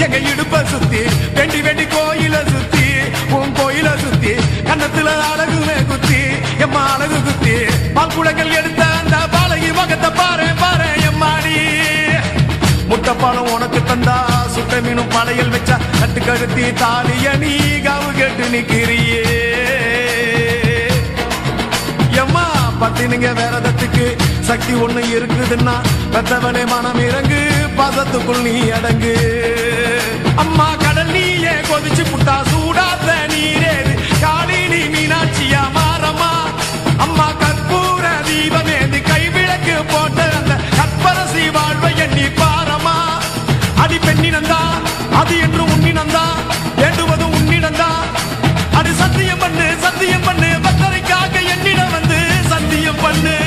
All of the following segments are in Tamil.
எங்க இடுப்ப சுத்தி வெண்டி வெண்டி கோயில சுத்தி உன் கோயில சுத்தி கண்ணத்துல அழகுமே குத்தி எம்மா அழகு குத்தி பால்குடங்கள் எடுத்த அந்த பாலகி மகத்தை பாரு பாரு எம்மாடி முட்டைப்பாலம் உனக்கு தந்தா சுட்ட மீனும் படையல் வச்சா கட்டு கழுத்தி தாலிய நீ காவு கேட்டு நிக்கிறியே எம்மா பத்தினுங்க வேறதத்துக்கு சக்தி ஒண்ணு இருக்குதுன்னா பெத்தவனே மனம் இறங்கு பாசத்துக்குள் நீ அடங்கு அம்மா கடல் நீயே கொதிச்சு புட்டா சூடாத நீரேது காளி நீ மீனாட்சியா மாறம்மா அம்மா கற்பூர தீபமேந்தி கைவிளக்கு போட்ட அந்த கற்பரசி வாழ்வை எண்ணி பாரம்மா அடி பெண்ணினந்தா அது என்று உன்னினந்தா வேண்டுவதும் உன்னிடந்தா அது சத்தியம் பண்ணு பத்தரைக்காக என்னிடம் வந்து சத்தியம் பண்ணு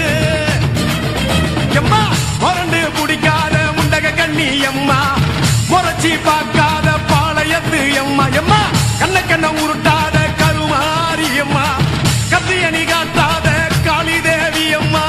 எம்மா மொரண்டு பிடிக்காத முண்டக கண்ணி எம்மா முறைச்சி பார்க்காத பாளையத்து எம்மா எம்மா கண்ண உருட்டாத கருமாரி எம்மா கத்தியணி காட்டாத காளி தேவி அம்மா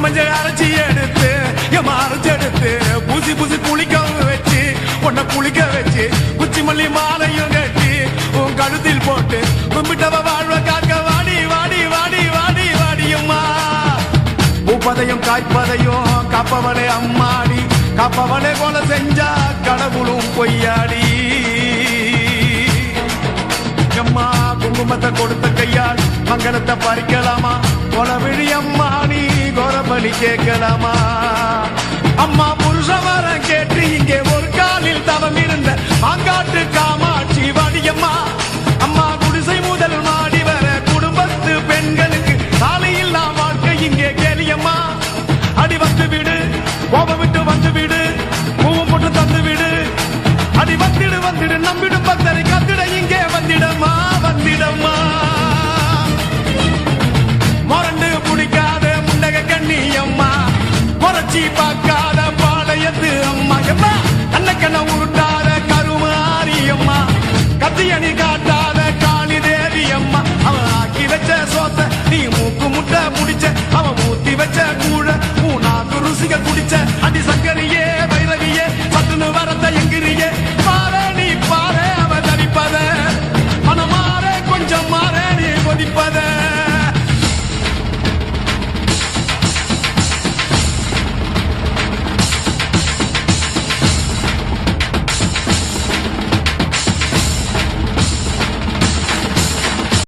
மஞ்சள் அரைச்சி எடுத்து எம்மா அரைச்சி எடுத்து பூசி பூசி குளிக்க வச்சு உன்னை குளிக்க வச்சு குச்சி மல்லி மாலையும் கட்டி உன் கழுத்தில் போட்டு கும்பிட்டவ வாழ்வ காக்க வாடி வாடி வாடி வாடி வாடியம்மா பூப்பதையும் காய்ப்பதையும் காப்பவளே அம்மாடி காப்பவளே போல செஞ்சா கடவுளும் பொய்யாடி அம்மா குங்குமத்தை கொடுத்த கையால் மங்களத்தை பறிக்கலாமா கொலவிழி அம்மா நீ கோரபலி கேட்கலாமா அம்மா புருஷ வரம் கேட்டு இங்கே ஒரு காலில் தவம் இருந்த மாங்காட்டு காமாட்சி வாடியம்மா அம்மா குடிசை முதல் மாடி வர குடும்பத்து பெண்களுக்கு சாலையில்லா வாழ்க்கை இங்கே கேளியம்மா அடி வந்து விடு கோபம் விட்டு வந்து விடு பூவும் போட்டு தந்து விடு அடி வந்துடு நம்பிடும் பக்தரை கத்திட இங்கே வந்திடம்மா வந்திடம்மா மொரண்டு பிடிக்காத முண்டக கண்ணி அம்மா முறைச்சி பார்க்காத பாளையத்து அம்மா எம்மா கண்ண உருட்டாத கருமாரி அம்மா கத்தியணி காட்டாத காளி தேவி அம்மா அவன் ஆக்கி வச்ச சோத்த நீ மூக்கு முட்டை முடிச்ச அவன் ஊத்தி வச்ச கூழ மூணாக்கு ருசிக குடிச்ச அடி சங்கரி